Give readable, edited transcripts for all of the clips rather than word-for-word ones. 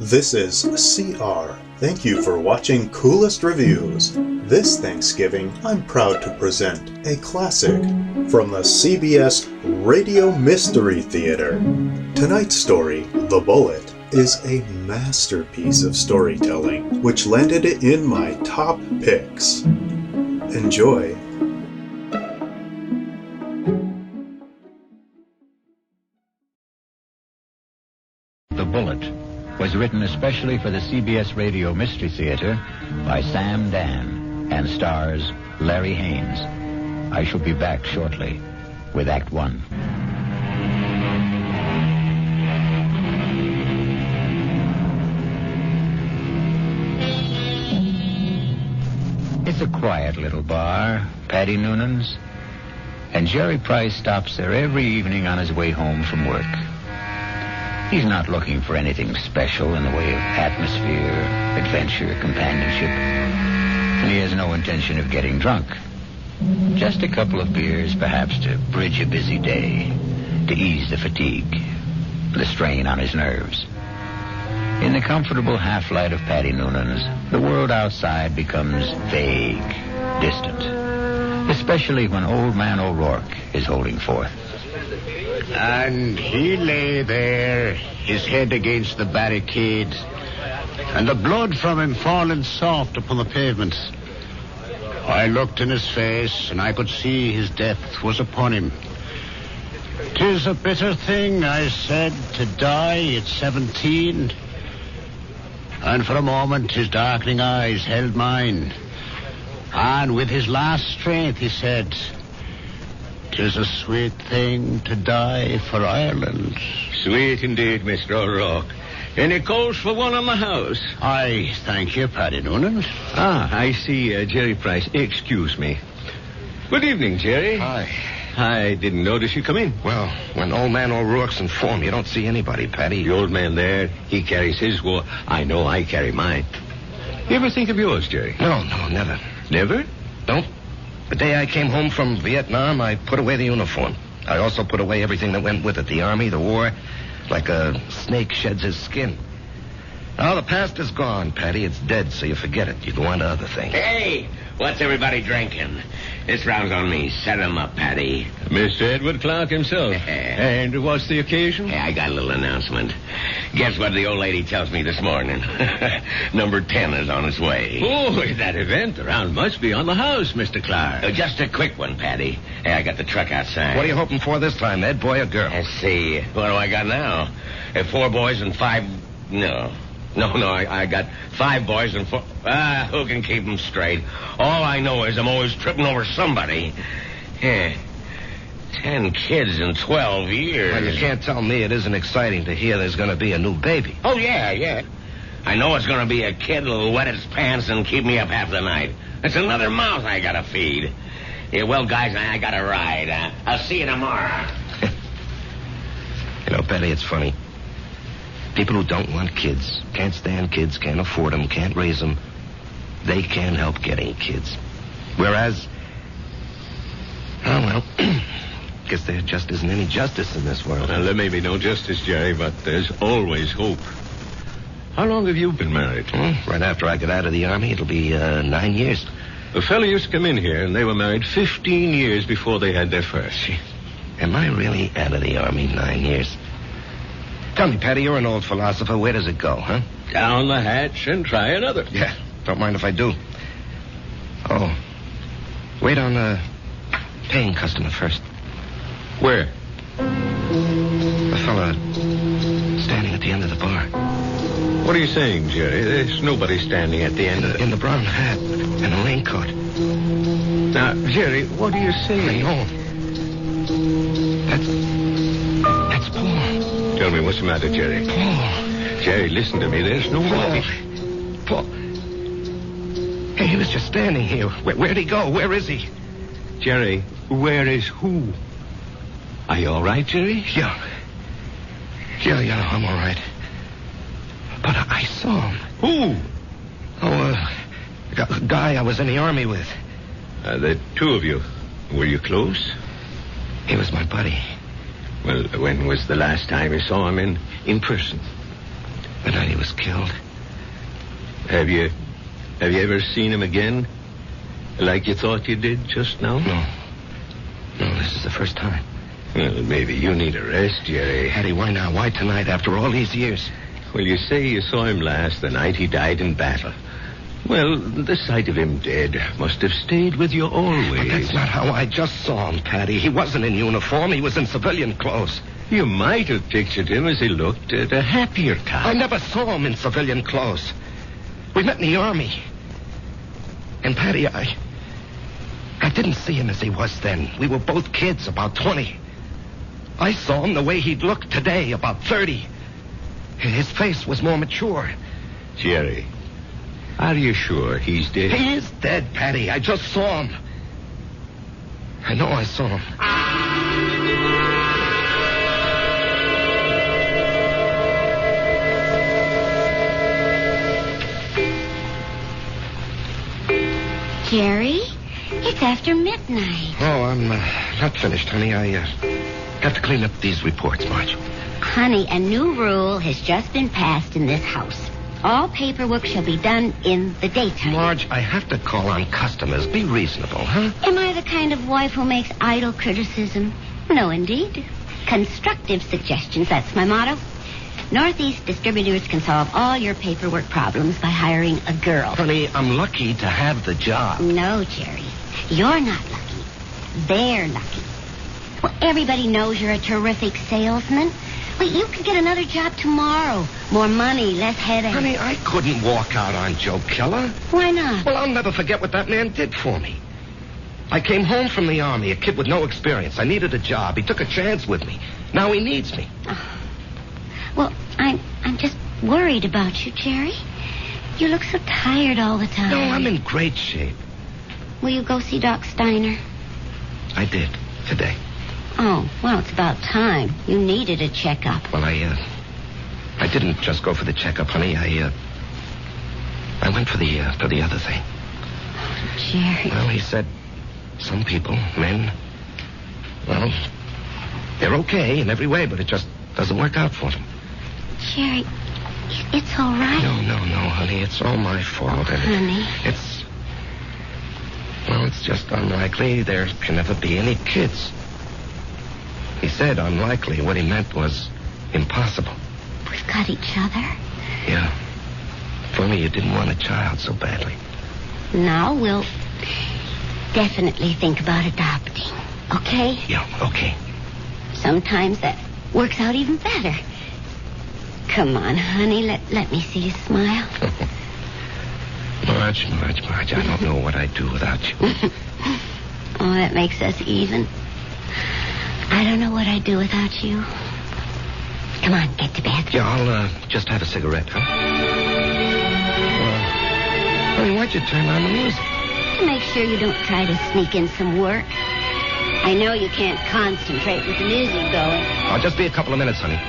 This is CR. Thank you for watching Coolest Reviews. This Thanksgiving, I'm proud to present a classic from the CBS Radio Mystery Theater. Tonight's story, The Bullet, is a masterpiece of storytelling, which landed it in my top picks. Enjoy. The Bullet was written especially for the CBS Radio Mystery Theater by Sam Dan and stars Larry Haynes. I shall be back shortly with Act One. It's a quiet little bar, Paddy Noonan's, and Jerry Price stops there every evening on his way home from work. He's not looking for anything special in the way of atmosphere, adventure, companionship, and he has no intention of getting drunk. Just a couple of beers, perhaps, to bridge a busy day, to ease the fatigue, the strain on his nerves. In the comfortable half-light of Paddy Noonan's, the world outside becomes vague, distant, especially when Old Man O'Rourke is holding forth. And he lay there, his head against the barricade, and the blood from him falling soft upon the pavement. I looked in his face, and I could see his death was upon him. "'Tis a bitter thing," I said, "to die at 17. And for a moment his darkening eyes held mine. And with his last strength he said, "'Tis a sweet thing to die for Ireland." Sweet indeed, Mr. O'Rourke. Any calls for one on the house? I thank you, Paddy Noonan. I see Jerry Price. Excuse me. Good evening, Jerry. Hi. I didn't notice you come in. Well, when Old Man O'Rourke's in form, you don't see anybody, Paddy. The old man there, he carries his war. I know I carry mine. You ever think of yours, Jerry? No, never. Never? No. The day I came home from Vietnam, I put away the uniform. I also put away everything that went with it. The army, the war, like a snake sheds his skin. Now, the past is gone, Paddy. It's dead, so you forget it. You go on to other things. Hey, what's everybody drinking? This round's on me. Set 'em up, Paddy. Mr. Edward Clark himself. And what's the occasion? Hey, I got a little announcement. Guess what the old lady tells me this morning? Number 10 is on its way. Oh, that event around must be on the house, Mr. Clark. Just a quick one, Paddy. Hey, I got the truck outside. What are you hoping for this time, Ed, boy or girl? Let's see. What do I got now? 4 boys and 5... No, I got 5 boys and 4... who can keep them straight? All I know is I'm always tripping over somebody. 10 kids in 12 years. Well, you can't tell me it isn't exciting to hear there's going to be a new baby. Oh, yeah. I know it's going to be a kid that'll wet his pants and keep me up half the night. It's another mouth I got to feed. Yeah, well, guys, I got to ride. I'll see you tomorrow. You know, Betty, it's funny. People who don't want kids, can't stand kids, can't afford them, can't raise them, they can't help getting kids. Whereas, guess there just isn't any justice in this world. Well, there may be no justice, Jerry, but there's always hope. How long have you been married? Right after I got out of the army, it'll be 9 years. A fellow used to come in here, and they were married 15 years before they had their first. Am I really out of the army 9 years? Tell me, Paddy, you're an old philosopher. Where does it go, huh? Down the hatch and try another. Yeah, don't mind if I do. Oh, wait on the paying customer first. Where? The fella standing at the end of the bar. What are you saying, Jerry? There's nobody standing at the end of it. In the brown hat and a raincoat. Now, Jerry, what are you saying? No. That's Paul. Tell me what's the matter, Jerry. Paul. Jerry, listen to me. There's nobody. Paul. Hey, he was just standing here. Where'd he go? Where is he? Jerry, where is who? Are you all right, Jerry? Yeah, I'm all right. But I saw him. Who? Oh, a guy I was in the army with. The two of you. Were you close? He was my buddy. Well, when was the last time you saw him in person? the night he was killed. Have you ever seen him again? Like you thought you did just now? No, this is the first time. Well, maybe you need a rest, Jerry. Hattie, why now? Why tonight after all these years? Well, you say you saw him last the night he died in battle. Well, the sight of him dead must have stayed with you always. But that's not how I just saw him, Patty. He wasn't in uniform. He was in civilian clothes. You might have pictured him as he looked at a happier time. I never saw him in civilian clothes. We met in the Army. And, Patty, I didn't see him as he was then. We were both kids, about 20. I saw him the way he'd look today, about 30. His face was more mature. Jerry, are you sure he's dead? He is dead, Patty. I just saw him. I know I saw him. Jerry, it's after midnight. Oh, I'm not finished, honey. I got to clean up these reports, Marge. Honey, a new rule has just been passed in this house. All paperwork shall be done in the daytime. Marge, I have to call on customers. Be reasonable, huh? Am I the kind of wife who makes idle criticism? No, indeed. Constructive suggestions, that's my motto. Northeast Distributors can solve all your paperwork problems by hiring a girl. Honey, I'm lucky to have the job. No, Jerry. You're not lucky. They're lucky. Well, everybody knows you're a terrific salesman. Well, you could get another job tomorrow. More money, less headache. Honey, I couldn't walk out on Joe Keller. Why not? Well, I'll never forget what that man did for me. I came home from the Army, a kid with no experience. I needed a job. He took a chance with me. Now he needs me. Oh. Well, I'm just worried about you, Jerry. You look so tired all the time. No, I'm in great shape. Will you go see Doc Steiner? I did, today. Oh, well, it's about time. You needed a checkup. Well, I didn't just go for the checkup, honey. I went for the other thing. Oh, Jerry. Well, he said some people, men, well, they're okay in every way, but it just doesn't work out for them. Jerry, it's all right. No, honey. It's all my fault. Oh, honey. It's just unlikely there can never be any kids. He said unlikely. What he meant was impossible. We've got each other. Yeah. If only you didn't want a child so badly. Now we'll definitely think about adopting. Okay? Yeah, okay. Sometimes that works out even better. Come on, honey. Let me see you smile. Marge, I don't know what I'd do without you. Oh, that makes us even. I don't know what I'd do without you. Come on, get to bed. Yeah, I'll just have a cigarette, huh? Honey, why'd you turn on the music? To make sure you don't try to sneak in some work. I know you can't concentrate with the music going. I'll just be a couple of minutes, honey.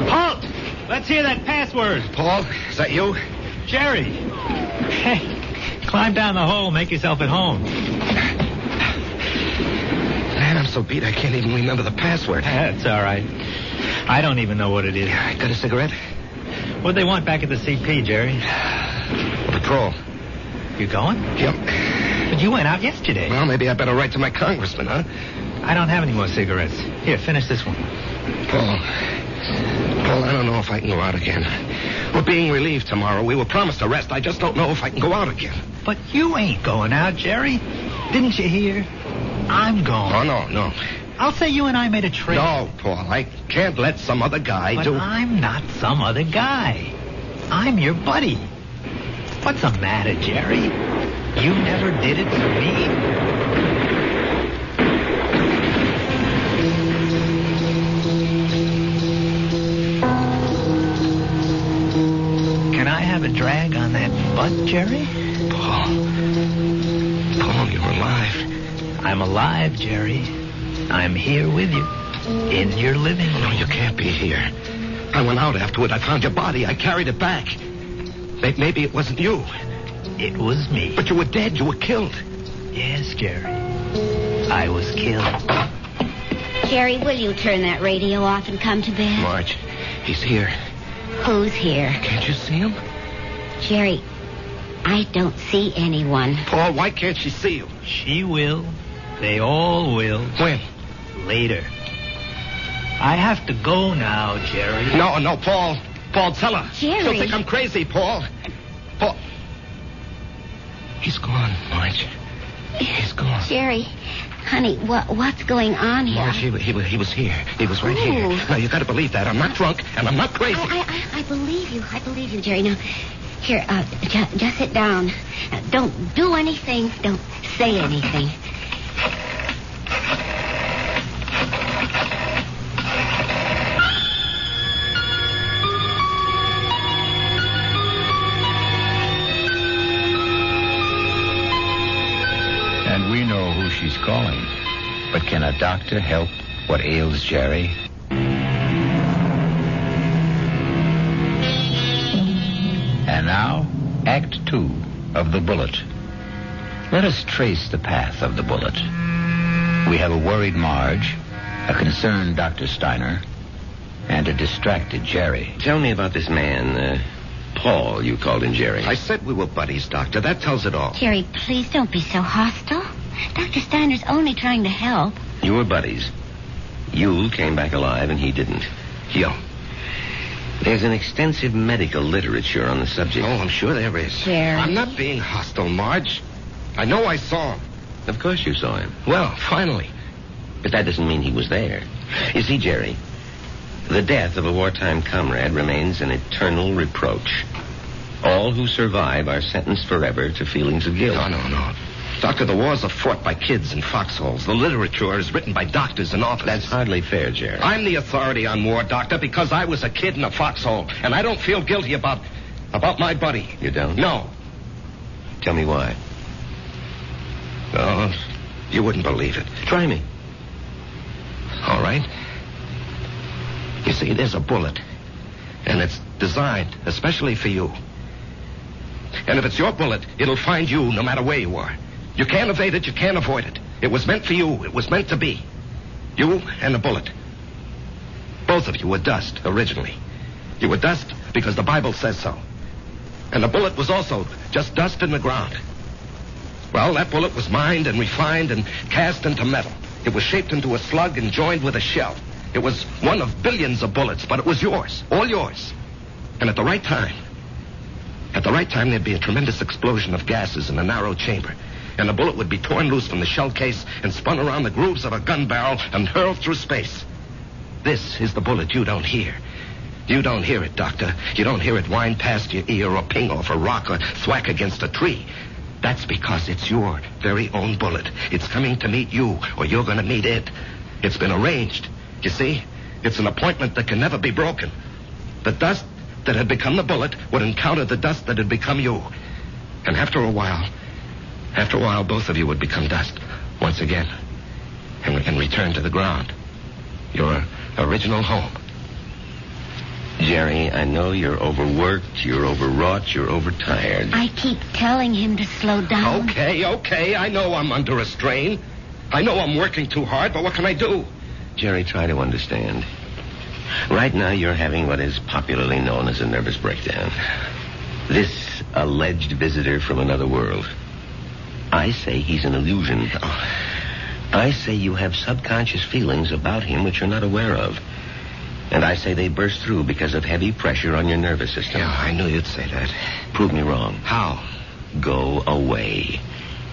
Halt! Let's hear that password. Paul, is that you? Jerry. Hey, climb down the hole, make yourself at home. Man, I'm so beat I can't even remember the password. That's all right. I don't even know what it is. Got a cigarette? What'd they want back at the CP, Jerry? Patrol. You going? Yep. But you went out yesterday. Well, maybe I better write to my congressman, huh? I don't have any more cigarettes. Here, finish this one. Paul, I don't know if I can go out again. We're being relieved tomorrow. We were promised a rest. I just don't know if I can go out again. But you ain't going out, Jerry. Didn't you hear? I'm going. Oh, no. I'll say you and I made a trade. No, Paul, I can't let some other guy but do... I'm not some other guy. I'm your buddy. What's the matter, Jerry? You never did it for me. Can I have a drag on that butt, Jerry? Paul, you're alive. I'm alive, Jerry. I'm here with you. In your living room. No, you can't be here. I went out afterward. I found your body. I carried it back. Maybe it wasn't you. It was me. But you were dead. You were killed. Yes, Jerry. I was killed. Jerry, will you turn that radio off and come to bed? Marge, he's here. Who's here? Can't you see him? Jerry, I don't see anyone. Paul, why can't she see you? She will. They all will. When? Later. I have to go now, Jerry. No, Paul. Paul, tell her. Jerry. She'll think I'm crazy, Paul. Paul. He's gone, Marge. He's gone. Jerry, honey, what's going on here? Marge, he was here. He was right here. Now, you got to believe that. I'm not drunk, and I'm not crazy. I believe you. I believe you, Jerry. Now, here, just sit down. Don't do anything. Don't say anything. And we know who she's calling. But can a doctor help what ails Jerry? And now, Act 2 of The Bullet. Let us trace the path of the bullet. We have a worried Marge, a concerned Dr. Steiner, and a distracted Jerry. Tell me about this man, Paul, you called him Jerry. I said we were buddies, Doctor. That tells it all. Jerry, please don't be so hostile. Dr. Steiner's only trying to help. You were buddies. You came back alive and he didn't. Yo. There's an extensive medical literature on the subject. Oh, I'm sure there is. Jerry. I'm not being hostile, Marge. I know I saw him. Of course you saw him. Well, finally. But that doesn't mean he was there. You see, Jerry, the death of a wartime comrade remains an eternal reproach. All who survive are sentenced forever to feelings of guilt. No. Doctor, the wars are fought by kids in foxholes. The literature is written by doctors in offices. That's hardly fair, Jerry. I'm the authority on war, Doctor, because I was a kid in a foxhole, and I don't feel guilty about my buddy. You don't? No. Tell me why. Oh, you wouldn't believe it. Try me. All right. You see, there's a bullet, and it's designed especially for you. And if it's your bullet, it'll find you no matter where you are. You can't evade it, you can't avoid it. It was meant for you. It was meant to be. You and the bullet. Both of you were dust, originally. You were dust because the Bible says so. And the bullet was also just dust in the ground. Well, that bullet was mined and refined and cast into metal. It was shaped into a slug and joined with a shell. It was one of billions of bullets, but it was yours, all yours. And at the right time, there'd be a tremendous explosion of gases in a narrow chamber. And the bullet would be torn loose from the shell case and spun around the grooves of a gun barrel and hurled through space. This is the bullet you don't hear. You don't hear it, Doctor. You don't hear it whine past your ear or ping off a rock or thwack against a tree. That's because it's your very own bullet. It's coming to meet you, or you're going to meet it. It's been arranged. You see? It's an appointment that can never be broken. The dust that had become the bullet would encounter the dust that had become you. And after a while, both of you would become dust once again and return to the ground. Your original home. Jerry, I know you're overworked, you're overwrought, you're overtired. I keep telling him to slow down. Okay. I know I'm under a strain. I know I'm working too hard, but what can I do? Jerry, try to understand. Right now, you're having what is popularly known as a nervous breakdown. This alleged visitor from another world. I say he's an illusion. I say you have subconscious feelings about him which you're not aware of. And I say they burst through because of heavy pressure on your nervous system. Yeah, I knew you'd say that. Prove me wrong. How? Go away.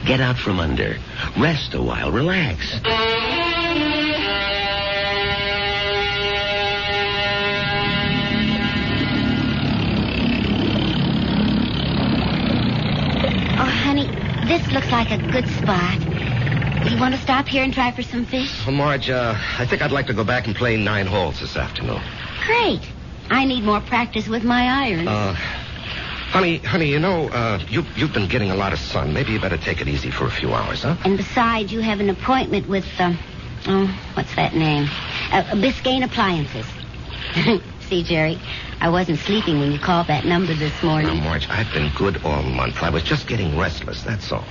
Get out from under. Rest a while. Relax. Oh, honey, this looks like a good spot. You want to stop here and try for some fish? Well, Marge, I think I'd like to go back and play 9 holes this afternoon. Great. I need more practice with my irons. Honey, you know, you've been getting a lot of sun. Maybe you better take it easy for a few hours, huh? And besides, you have an appointment with, what's that name? Biscayne Appliances. See, Jerry, I wasn't sleeping when you called that number this morning. Now, Marge, I've been good all month. I was just getting restless, that's all.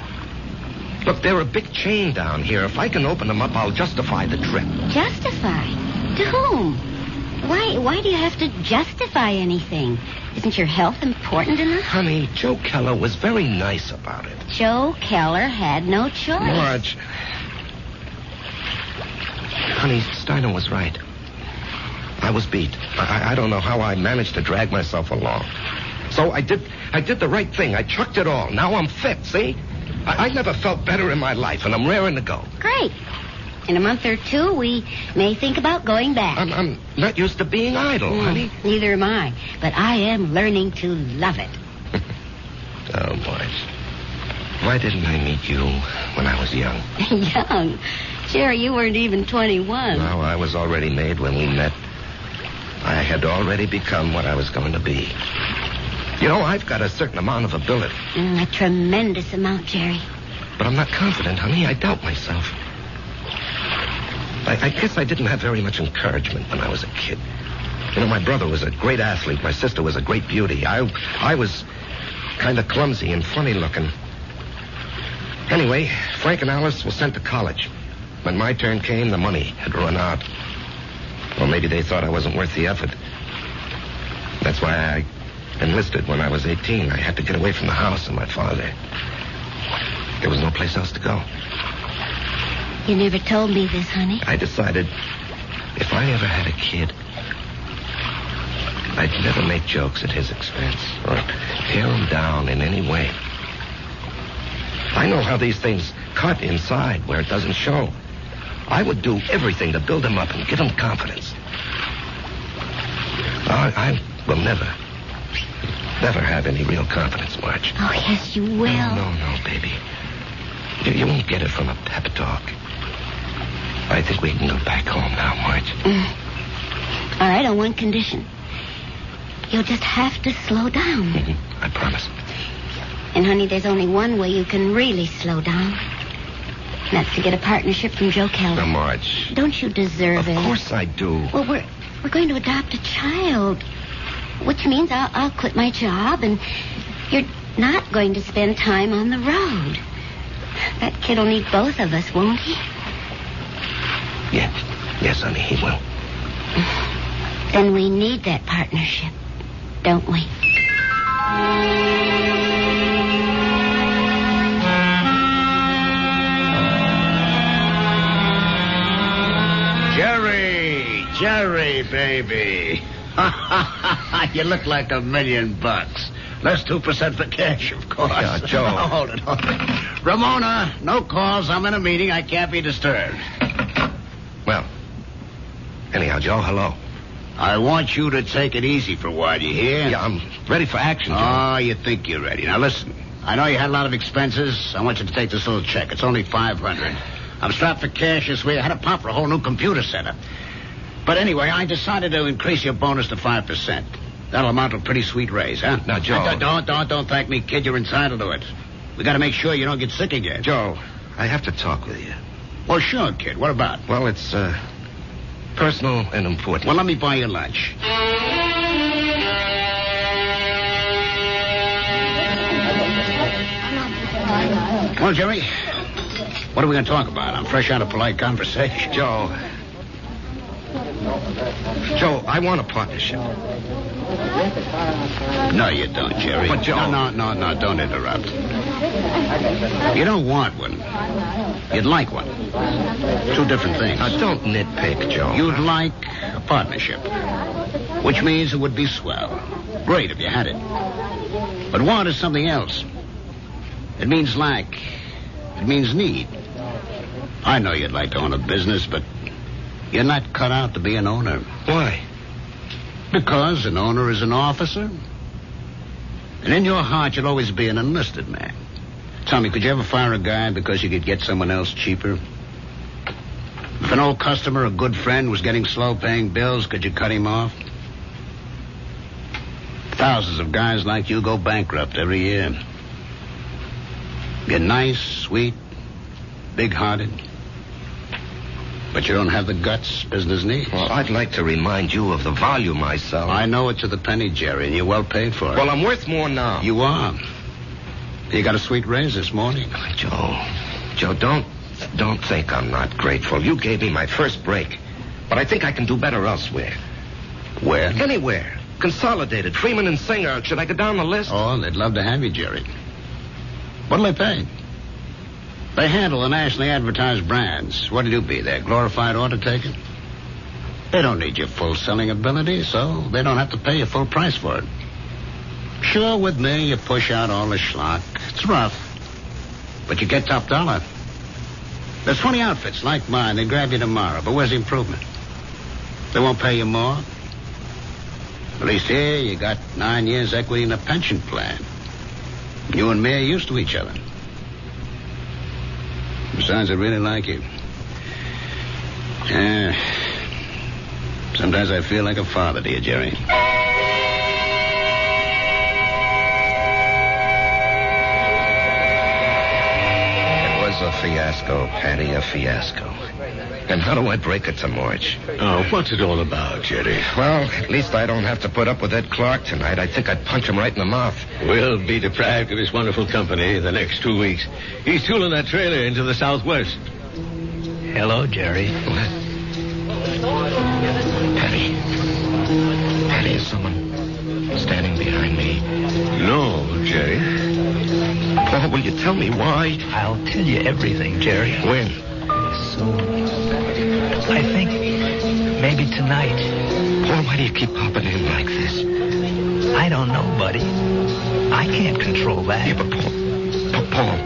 Look, they're a big chain down here. If I can open them up, I'll justify the trip. Justify? To whom? Why do you have to justify anything? Isn't your health important enough? Honey, Joe Keller was very nice about it. Joe Keller had no choice. Marge. Honey, Steiner was right. I was beat. I don't know how I managed to drag myself along. So I did the right thing. I chucked it all. Now I'm fit, see? I never felt better in my life, and I'm raring to go. Great. In a month or two, we may think about going back. I'm not used to being idle, honey. Neither am I. But I am learning to love it. Oh, Marge. Why didn't I meet you when I was young? Young? Jerry, you weren't even 21. No, I was already made when we met. I had already become what I was going to be. You know, I've got a certain amount of ability. A tremendous amount, Jerry. But I'm not confident, honey. I doubt myself. I guess I didn't have very much encouragement when I was a kid. You know, my brother was a great athlete. My sister was a great beauty. I was kind of clumsy and funny looking. Anyway, Frank and Alice were sent to college. When my turn came, the money had run out. Or maybe they thought I wasn't worth the effort. That's why I enlisted when I was 18. I had to get away from the house and my father. There was no place else to go. You never told me this, honey. I decided if I ever had a kid, I'd never make jokes at his expense or tear him down in any way. I know how these things cut inside where it doesn't show. I would do everything to build him up and give him confidence. I will never have any real confidence, Marge. Oh, yes, you will. No, baby. You won't get it from a pep talk. I think we can go back home now, Marge. All right, on one condition. You'll just have to slow down. Mm-hmm. I promise. And, honey, there's only one way you can really slow down. And that's to get a partnership from Joe Keller. Now, Marge. Don't you deserve it? Of course I do. Well, we're going to adopt a child. Which means I'll quit my job, and you're not going to spend time on the road. That kid'll need both of us, won't he? Yes, honey, he will. Then we need that partnership, don't we? Jerry, baby. You look like $1 million. Less 2% for cash, of course. Yeah, Joe. Hold it. Ramona, no calls. I'm in a meeting. I can't be disturbed. Well, anyhow, Joe, hello. I want you to take it easy for a while, you hear? Yeah, I'm ready for action, Joe. Oh, you think you're ready. Now, listen. I know you had a lot of expenses. I want you to take this little check. It's only $500. I'm strapped for cash this week. I had to pop for a whole new computer setup. But anyway, I decided to increase your bonus to 5%. That'll amount to a pretty sweet raise, huh? Now, Joe... Don't thank me, kid. You're entitled to it. We got to make sure you don't get sick again. Joe, I have to talk with you. Well, sure, kid. What about? Well, it's personal and important. Well, let me buy you lunch. Well, Jerry, what are we going to talk about? I'm fresh out of polite conversation. Joe, I want a partnership. No, you don't, Jerry. But, Joe... No, don't interrupt. You don't want one. You'd like one. Two different things. Now, don't nitpick, Joe. You'd like a partnership, which means it would be swell. Great if you had it. But want is something else. It means lack. It means need. I know you'd like to own a business, but you're not cut out to be an owner. Why? Because an owner is an officer. And in your heart, you'll always be an enlisted man. Tell me, could you ever fire a guy because you could get someone else cheaper? If an old customer, a good friend, was getting slow paying bills, could you cut him off? Thousands of guys like you go bankrupt every year. You're nice, sweet, big-hearted. But you don't have the guts business needs. Well, I'd like to remind you of the volume I sell. I know it to the penny, Jerry, and you're well paid for it. Well, I'm worth more now. You are. You got a sweet raise this morning. Joe, don't think I'm not grateful. You gave me my first break. But I think I can do better elsewhere. Where? Anywhere. Consolidated, Freeman and Singer. Should I go down the list? Oh, they'd love to have you, Jerry. What'll they pay? They handle the nationally advertised brands. What'll you be, their glorified order taker? They don't need your full selling ability, so they don't have to pay you full price for it. Sure, with me, you push out all the schlock. It's rough, but you get top dollar. There's 20 outfits like mine. They grab you tomorrow, but where's the improvement? They won't pay you more. At least here, you got 9 years equity in a pension plan. You and me are used to each other. Besides, I really like you. Sometimes I feel like a father to you, Jerry. It was a fiasco, Patty, a fiasco. And how do I break it to March? Oh, what's it all about, Jerry? Well, at least I don't have to put up with Ed Clark tonight. I think I'd punch him right in the mouth. We'll be deprived of his wonderful company the next 2 weeks. He's tooling that trailer into the southwest. Hello, Jerry. What? Patty, is someone standing behind me? No, Jerry. Paul, will you tell me why? I'll tell you everything, Jerry. When? Soon. I think maybe tonight. Paul, why do you keep popping in like this? I don't know, buddy. I can't control that. Yeah, but Paul.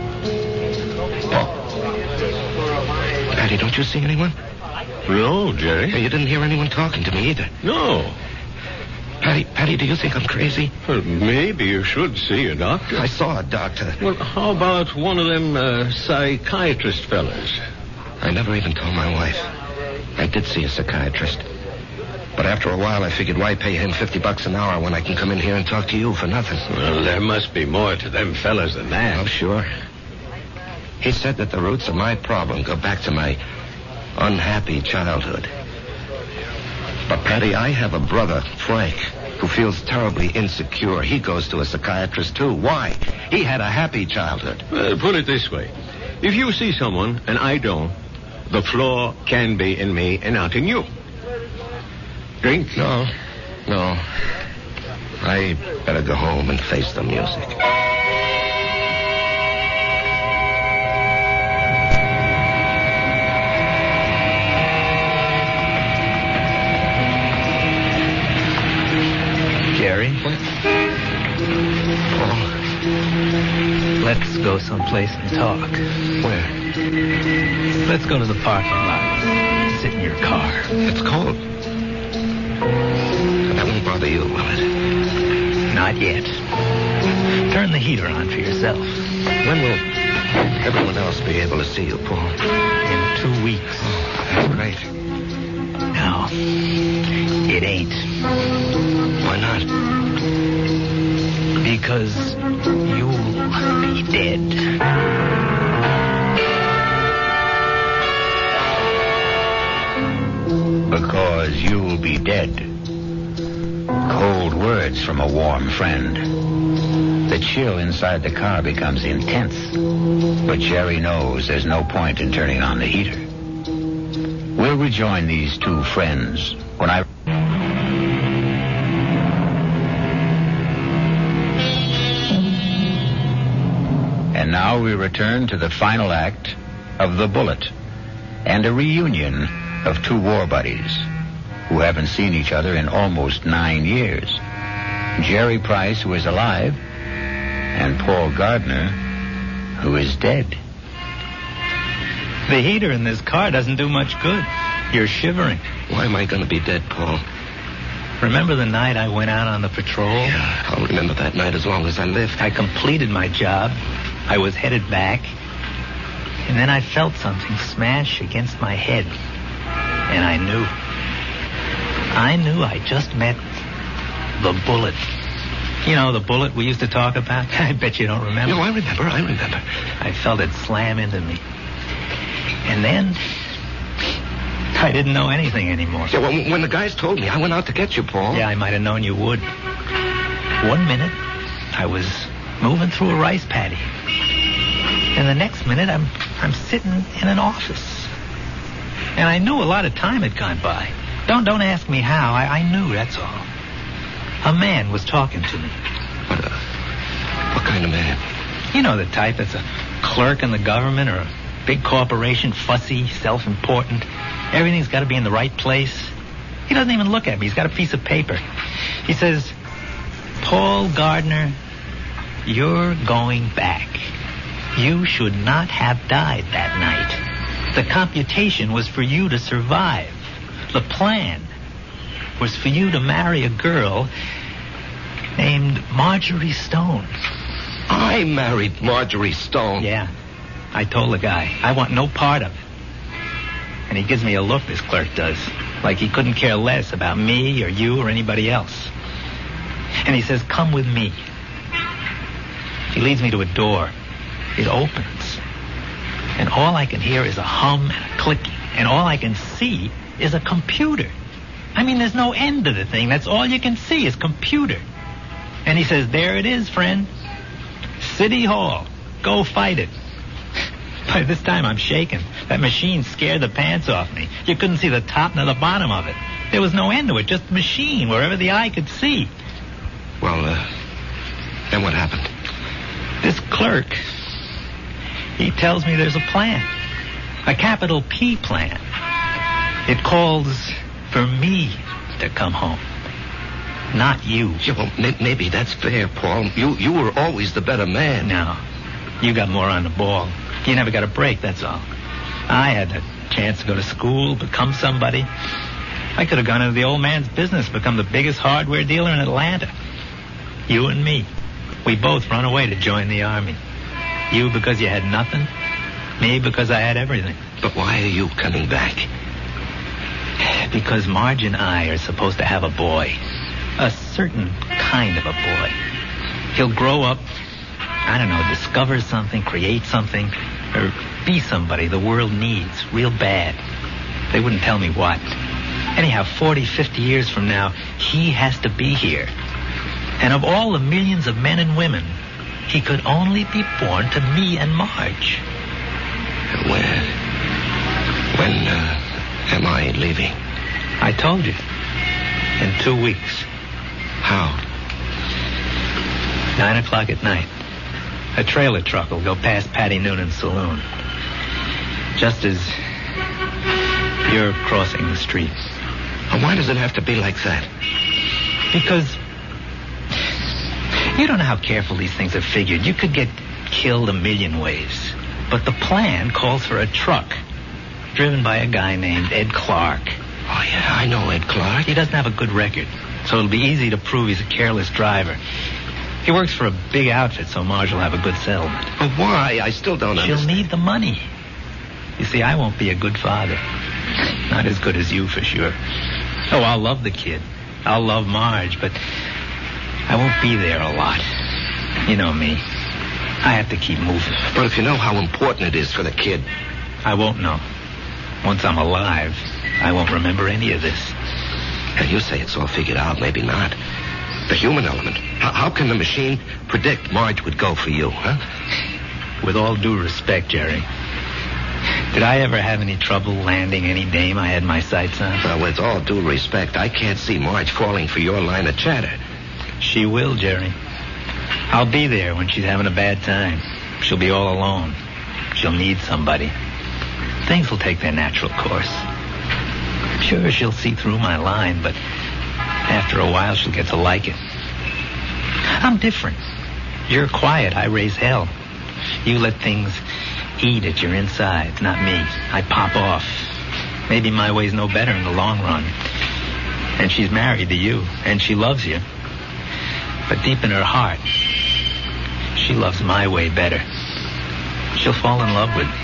Patty, don't you see anyone? No, Jerry. You didn't hear anyone talking to me either. No. Patty, do you think I'm crazy? Well, maybe you should see a doctor. I saw a doctor. Well, how about one of them psychiatrist fellas? I never even told my wife. I did see a psychiatrist. But after a while, I figured why pay him $50 an hour when I can come in here and talk to you for nothing? Well, there must be more to them fellas than that. Oh, sure. He said that the roots of my problem go back to my unhappy childhood. But, Patty, I have a brother, Frank, who feels terribly insecure. He goes to a psychiatrist, too. Why? He had a happy childhood. Put it this way. If you see someone, and I don't, the flaw can be in me and not in you. Drink? No. I better go home and face the music. Jerry? What? Let's go someplace and talk. Where? Let's go to the parking lot. Sit in your car. It's cold. That won't bother you, will it? Not yet. Turn the heater on for yourself. When will everyone else be able to see you, Paul? In 2 weeks. Oh, that's great. No, it ain't. Why not? Because you'll be dead. Because you'll be dead. Cold words from a warm friend. The chill inside the car becomes intense. But Jerry knows there's no point in turning on the heater. We'll rejoin these two friends when I... And now we return to the final act of The Bullet and a reunion of two war buddies who haven't seen each other in almost 9 years. Jerry Price, who is alive, and Paul Gardner, who is dead. The heater in this car doesn't do much good. You're shivering. Why am I going to be dead, Paul? Remember the night I went out on the patrol? Yeah, I'll remember that night as long as I live. I completed my job. I was headed back. And then I felt something smash against my head. And I knew I just met the bullet. You know, the bullet we used to talk about? I bet you don't remember. No, I remember. I felt it slam into me. And then I didn't know anything anymore. Yeah, well, when the guys told me, I went out to get you, Paul. Yeah, I might have known you would. 1 minute, I was moving through a rice paddy. And the next minute, I'm sitting in an office. And I knew a lot of time had gone by. Don't ask me how. I knew, that's all. A man was talking to me. What kind of man? You know the type that's a clerk in the government or a big corporation, fussy, self-important. Everything's got to be in the right place. He doesn't even look at me. He's got a piece of paper. He says, Paul Gardner, you're going back. You should not have died that night. The computation was for you to survive. The plan was for you to marry a girl named Marjorie Stone. I married Marjorie Stone. Yeah. I told the guy, I want no part of it. And he gives me a look, this clerk does, like he couldn't care less about me or you or anybody else. And he says, come with me. He leads me to a door. It opens. And all I can hear is a hum and a clicking. And all I can see is a computer. I mean, there's no end to the thing. That's all you can see is computer. And he says, there it is, friend. City Hall. Go fight it. By this time, I'm shaking. That machine scared the pants off me. You couldn't see the top nor the bottom of it. There was no end to it, just a machine wherever the eye could see. Well, then what happened? This clerk, he tells me there's a plan. A capital P plan. It calls for me to come home. Not you. Yeah, well, maybe that's fair, Paul. You were always the better man. No. You got more on the ball. You never got a break, that's all. I had a chance to go to school, become somebody. I could have gone into the old man's business, become the biggest hardware dealer in Atlanta. You and me. We both run away to join the army. You because you had nothing. Me because I had everything. But why are you coming back? Because Marge and I are supposed to have a boy. A certain kind of a boy. He'll grow up, I don't know, discover something, create something, or be somebody the world needs real bad. They wouldn't tell me what. Anyhow, 40, 50 years from now, he has to be here. And of all the millions of men and women, he could only be born to me and Marge. When am I leaving? I told you. In 2 weeks. How? 9 o'clock at night. A trailer truck will go past Patty Noonan's saloon. Just as you're crossing the street. And why does it have to be like that? Because you don't know how careful these things are figured. You could get killed a million ways. But the plan calls for a truck driven by a guy named Ed Clark. Oh, yeah, I know Ed Clark. He doesn't have a good record, so it'll be easy to prove he's a careless driver. He works for a big outfit, so Marge will have a good settlement. But why? I still don't understand. She'll need the money. You see, I won't be a good father. Not as good as you, for sure. Oh, I'll love the kid. I'll love Marge, but I won't be there a lot. You know me. I have to keep moving. But if you know how important it is for the kid... I won't know. Once I'm alive, I won't remember any of this. And you say it's all figured out, maybe not. The human element. How can the machine predict Marge would go for you, huh? With all due respect, Jerry, did I ever have any trouble landing any dame I had my sights on? Well, with all due respect, I can't see Marge falling for your line of chatter. She will, Jerry. I'll be there when she's having a bad time. She'll be all alone. She'll need somebody. Things will take their natural course. Sure, she'll see through my line, but after a while she'll get to like it. I'm different. You're quiet. I raise hell. You let things eat at your insides, not me. I pop off. Maybe my way's no better in the long run. And she's married to you, and she loves you. But deep in her heart, she loves my way better. She'll fall in love with me.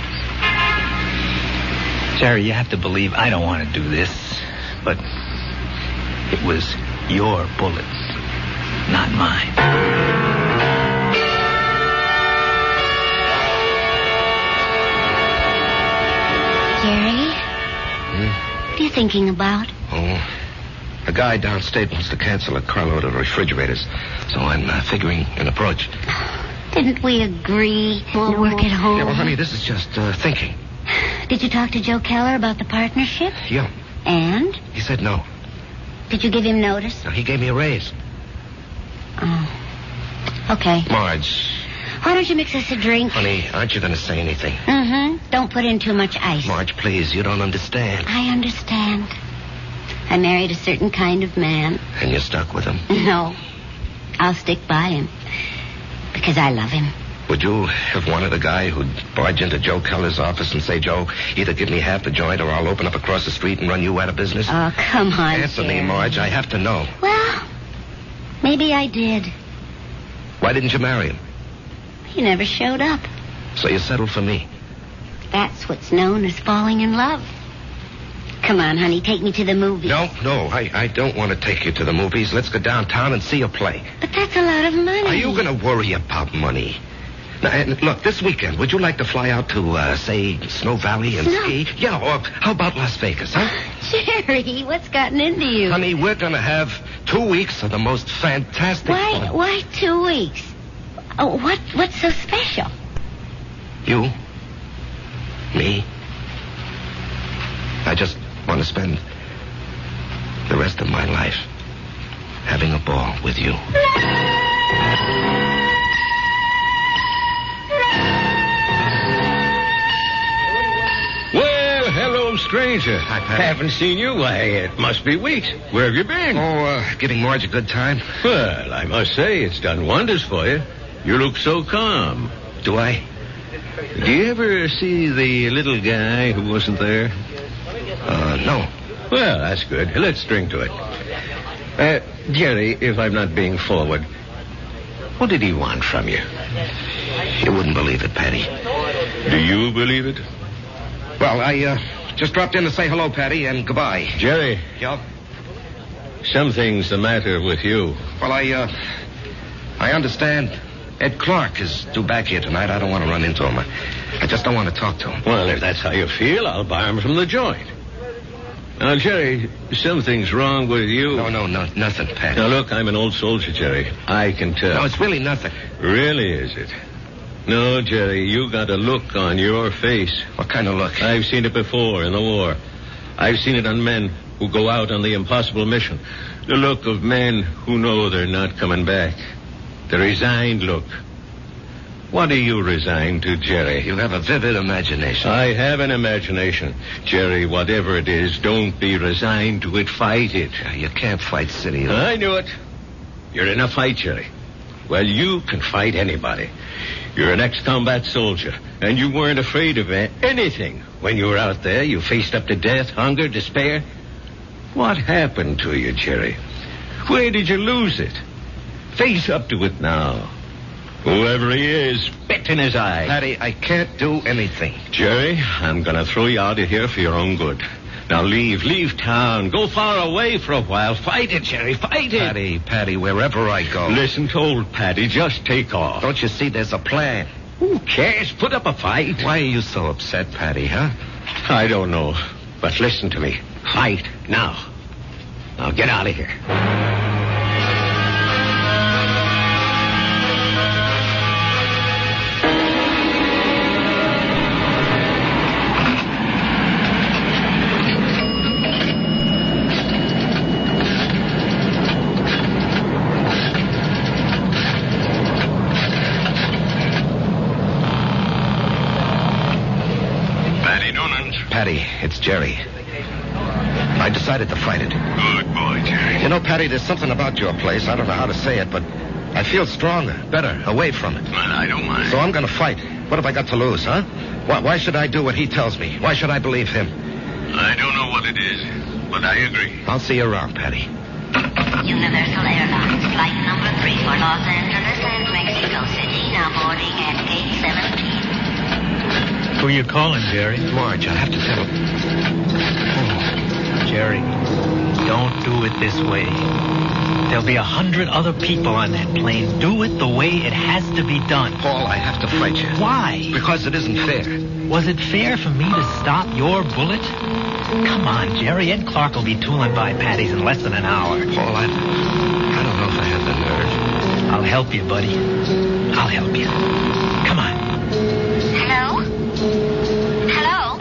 Jerry, you have to believe I don't want to do this, but it was your bullet, not mine. Jerry? you thinking about? Oh, a guy downstate wants to cancel a carload of refrigerators, so I'm figuring an approach. Didn't we agree we'll work at home? Yeah, well, honey, this is just thinking. Did you talk to Joe Keller about the partnership? Yeah. And? He said no. Did you give him notice? No, he gave me a raise. Oh. Okay. Marge. Why don't you mix us a drink? Honey, aren't you going to say anything? Mm-hmm. Don't put in too much ice. Marge, please, you don't understand. I understand. I married a certain kind of man. And you're stuck with him? No. I'll stick by him. Because I love him. Would you have wanted a guy who'd barge into Joe Keller's office and say, Joe, either give me half the joint or I'll open up across the street and run you out of business? Oh, come on, Answer me, Jerry. Marge. I have to know. Well, maybe I did. Why didn't you marry him? He never showed up. So you settled for me. That's what's known as falling in love. Come on, honey, take me to the movies. No, I don't want to take you to the movies. Let's go downtown and see a play. But that's a lot of money. Are you going to worry about money? Now, and look, this weekend, would you like to fly out to, say, Snow Valley and ski? Yeah, or how about Las Vegas, huh? Jerry, what's gotten into you? Honey, we're going to have 2 weeks of the most fantastic fun. Why 2 weeks? Oh, what's so special? You? Me? I just want to spend the rest of my life having a ball with you. Well, hello, stranger. Hi, Patty. Haven't seen you. Why, it must be weeks. Where have you been? Giving Marge a good time. Well, I must say, it's done wonders for you. You look so calm. Do I? Do you ever see the little guy who wasn't there? No. Well, that's good. Let's drink to it. Jerry, if I'm not being forward, what did he want from you? You wouldn't believe it, Patty. Do you believe it? Well, I just dropped in to say hello, Patty, and goodbye. Jerry. Yup. Something's the matter with you. Well, I understand Ed Clark is due back here tonight. I don't want to run into him. I just don't want to talk to him. Well, if that's how you feel, I'll buy him from the joint. Now, Jerry, something's wrong with you. No, nothing, Patty. Now, look, I'm an old soldier, Jerry. I can tell. No, it's really nothing. Really, is it? No, Jerry, you got a look on your face. What kind of look? I've seen it before in the war. I've seen it on men who go out on the impossible mission. The look of men who know they're not coming back. The resigned look. What are you resigned to, Jerry? You have a vivid imagination. I have an imagination. Jerry, whatever it is, don't be resigned to it. Fight it. You can't fight City. I knew it. You're in a fight, Jerry. Well, you can fight anybody. You're an ex-combat soldier, and you weren't afraid of anything. When you were out there, you faced up to death, hunger, despair. What happened to you, Jerry? Where did you lose it? Face up to it now. Whoever he is, spit in his eye. Patty, I can't do anything. Jerry, I'm going to throw you out of here for your own good. Now leave town. Go far away for a while. Fight it, Jerry, fight it. Patty, wherever I go. Listen to old Patty, just take off. Don't you see there's a plan? Who cares? Put up a fight. Why are you so upset, Patty, huh? I don't know. But listen to me. Fight now. Now get out of here. Patty, it's Jerry. I decided to fight it. Good boy, Jerry. You know, Patty, there's something about your place. I don't know how to say it, but I feel stronger, better, away from it. Well, I don't mind. So I'm going to fight. What have I got to lose, huh? Why should I do what he tells me? Why should I believe him? I don't know what it is, but I agree. I'll see you around, Patty. Universal Airlines, flight number 3 for Los Angeles and Mexico City, now boarding at gate 17. Who are you calling, Jerry? Marge, I have to tell him. Jerry. Don't do it this way. There'll be 100 other people on that plane. Do it the way it has to be done. Paul, I have to fight you. Why? Because it isn't fair. Was it fair for me to stop your bullet? Come on, Jerry. Ed Clark will be tooling by Patty's in less than an hour. Paul, I don't know if I have the nerve. I'll help you, buddy. I'll help you. Come on. Hello? Hello?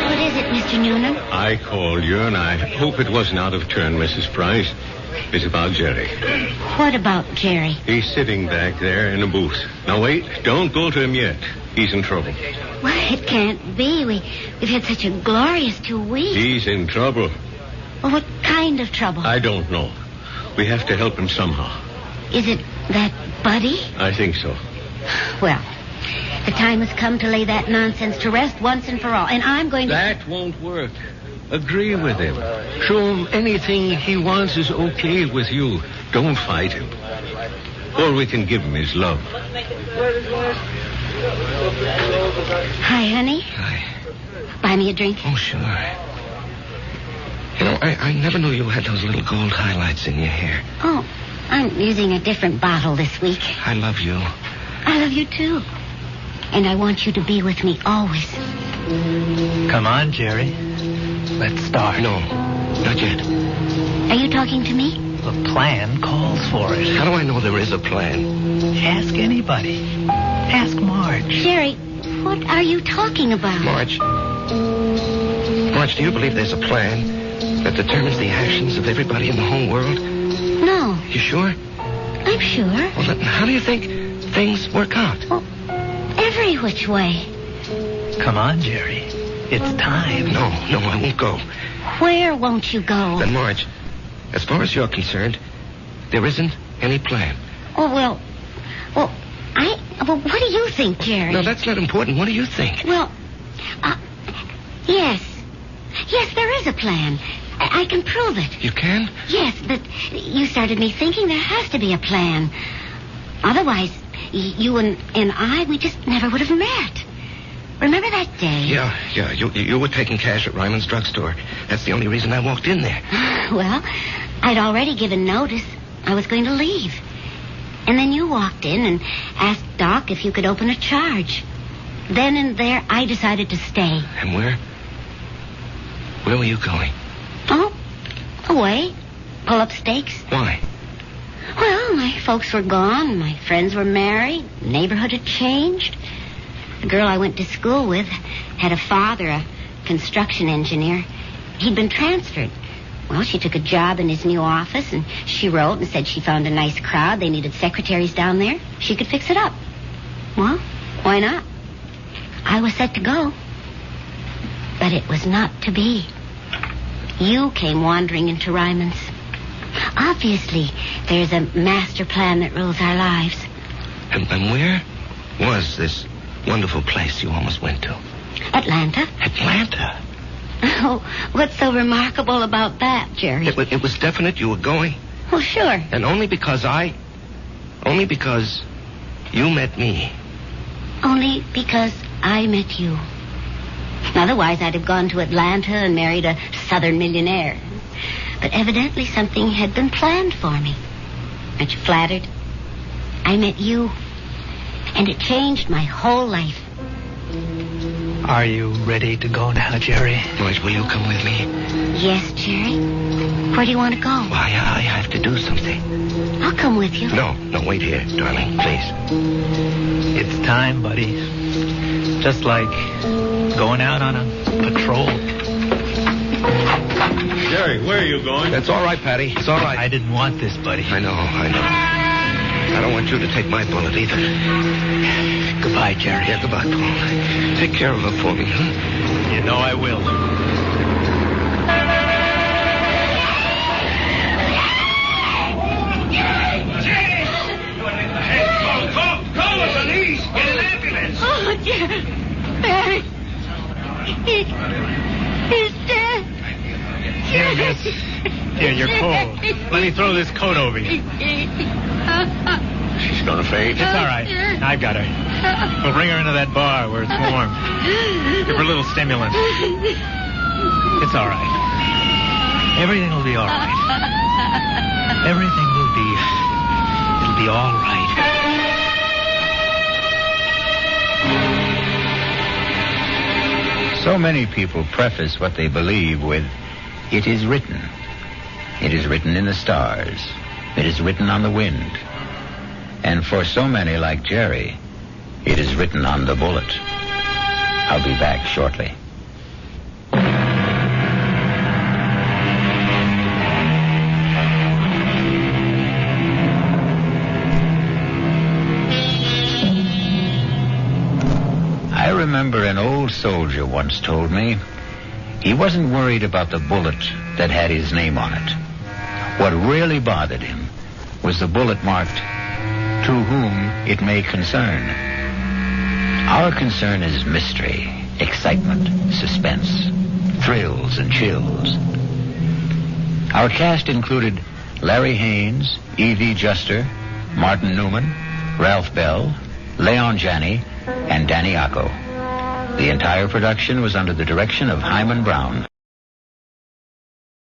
What is it, Mr. Noonan? I called you, and I hope it wasn't out of turn, Mrs. Price. It's about Jerry. What about Jerry? He's sitting back there in a booth. Now, wait. Don't go to him yet. He's in trouble. Well, it can't be. We've had such a glorious 2 weeks. He's in trouble. Well, what kind of trouble? I don't know. We have to help him somehow. Is it that Buddy? I think so. Well, the time has come to lay that nonsense to rest once and for all. And I'm going to... That won't work. Agree with him. Show him anything he wants is okay with you. Don't fight him. All we can give him is love. Hi, honey. Hi. Buy me a drink. Oh, sure. You know, I never knew you had those little gold highlights in your hair. Oh, I'm using a different bottle this week. I love you. I love you, too. And I want you to be with me always. Come on, Jerry. Let's start. No, not yet. Are you talking to me? The plan calls for it. How do I know there is a plan? Ask anybody. Ask Marge. Jerry, what are you talking about? Marge, do you believe there's a plan that determines the actions of everybody in the whole world? No. You sure? I'm sure. Well, then how do you think things work out? Well, every which way. Come on, Jerry. It's time. No, I won't go. Where won't you go? Then, Marge, as far as you're concerned, there isn't any plan. Oh, well, what do you think, Jerry? No, that's not important. What do you think? Well, yes. Yes, there is a plan. I can prove it. You can? Yes, but you started me thinking there has to be a plan. Otherwise, you and I, we just never would have met. Remember that day? Yeah. You were taking cash at Ryman's drugstore. That's the only reason I walked in there. Well, I'd already given notice. I was going to leave. And then you walked in and asked Doc if you could open a charge. Then and there, I decided to stay. And where? Where were you going? Oh, away. Pull up stakes. Why? Well, my folks were gone. My friends were married. The neighborhood had changed. The girl I went to school with had a father, a construction engineer. He'd been transferred. Well, she took a job in his new office, and she wrote and said she found a nice crowd. They needed secretaries down there. She could fix it up. Well, why not? I was set to go. But it was not to be. You came wandering into Ryman's. Obviously, there's a master plan that rules our lives. And where was this wonderful place you almost went to? Atlanta. Atlanta? Oh, what's so remarkable about that, Jerry? It was definite you were going? Well, sure. And only because you met me. Only because I met you. Otherwise, I'd have gone to Atlanta and married a southern millionaire. But evidently something had been planned for me. Aren't you flattered? I met you, and it changed my whole life. Are you ready to go now, Jerry? Marge, will you come with me? Yes, Jerry. Where do you want to go? Why, I have to do something. I'll come with you. No, wait here, darling, please. It's time, buddy. Just like going out on a patrol. Jerry, where are you going? That's all right, Patty. It's all right. I didn't want this, buddy. I know. I don't want you to take my bullet either. Goodbye, Jerry. Yeah, goodbye, Paul. Take care of her for me, huh? You know I will. Call the police. Get an ambulance. Oh, Jerry. Barry. He's dead. Here, you're cold. Let me throw this coat over you. She's gonna faint. It's all right. I've got her. We'll bring her into that bar where it's warm. Give her a little stimulant. It's all right. Everything will be all right. Everything will be... It'll be all right. So many people preface what they believe with, "It is written." It is written in the stars. It is written on the wind. And for so many like Jerry, it is written on the bullet. I'll be back shortly. I remember an old soldier once told me he wasn't worried about the bullet that had his name on it. What really bothered him was the bullet marked, "To whom it may concern." Our concern is mystery, excitement, suspense, thrills and chills. Our cast included Larry Haynes, E.V. Juster, Martin Newman, Ralph Bell, Leon Janney, and Danny Acco. The entire production was under the direction of Hyman Brown.